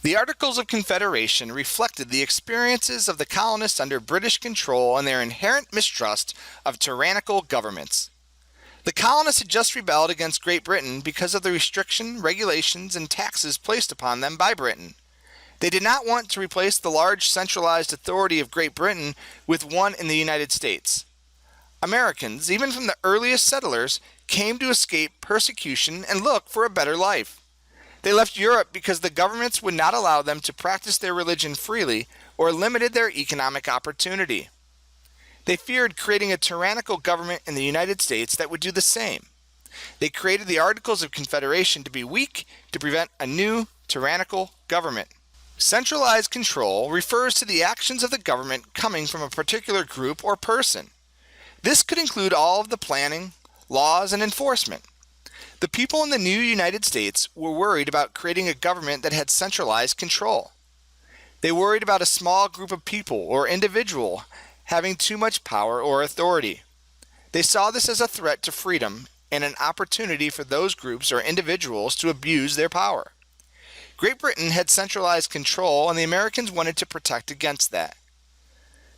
The Articles of Confederation reflected the experiences of the colonists under British control and their inherent mistrust of tyrannical governments. The colonists had just rebelled against Great Britain because of the restriction, regulations, and taxes placed upon them by Britain. They did not want to replace the large centralized authority of Great Britain with one in the United States. Americans, even from the earliest settlers, came to escape persecution and look for a better life. They left Europe because the governments would not allow them to practice their religion freely or limited their economic opportunity. They feared creating a tyrannical government in the United States that would do the same. They created the Articles of Confederation to be weak to prevent a new tyrannical government. Centralized control refers to the actions of the government coming from a particular group or person. This could include all of the planning, laws, and enforcement. The people in the new United States were worried about creating a government that had centralized control. They worried about a small group of people or individual having too much power or authority. They saw this as a threat to freedom and an opportunity for those groups or individuals to abuse their power. Great Britain had centralized control, and the Americans wanted to protect against that.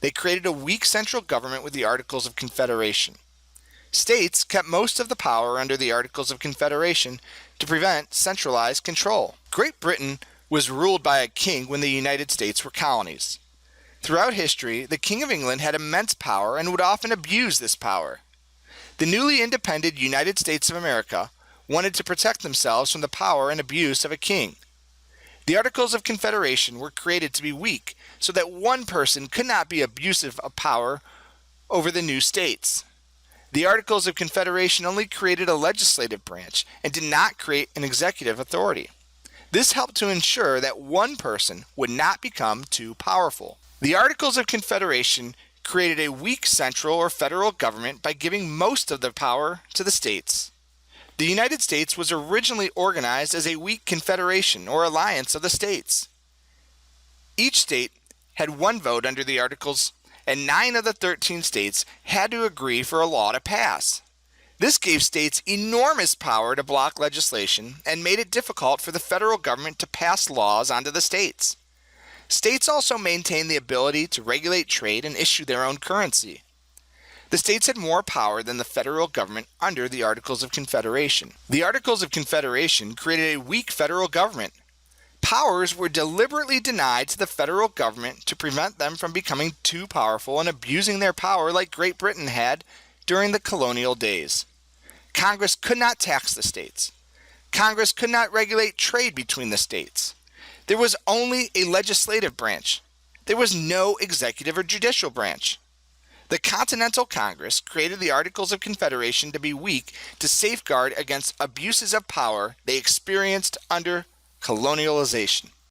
They created a weak central government with the Articles of Confederation. States kept most of the power under the Articles of Confederation to prevent centralized control. Great Britain was ruled by a king when the United States were colonies. Throughout history, the King of England had immense power and would often abuse this power. The newly independent United States of America wanted to protect themselves from the power and abuse of a king. The Articles of Confederation were created to be weak so that one person could not be abusive of power over the new states. The Articles of Confederation only created a legislative branch and did not create an executive authority. This helped to ensure that one person would not become too powerful. The Articles of Confederation created a weak central or federal government by giving most of the power to the states. The United States was originally organized as a weak confederation or alliance of the states. Each state had one vote under the Articles, and 9 of the 13 states had to agree for a law to pass. This gave states enormous power to block legislation and made it difficult for the federal government to pass laws onto the states. States also maintained the ability to regulate trade and issue their own currency. The states had more power than the federal government under the Articles of Confederation. The Articles of Confederation created a weak federal government. Powers were deliberately denied to the federal government to prevent them from becoming too powerful and abusing their power like Great Britain had during the colonial days. Congress could not tax the states. Congress could not regulate trade between the states. There was only a legislative branch. There was no executive or judicial branch. The Continental Congress created the Articles of Confederation to be weak to safeguard against abuses of power they experienced under colonialization.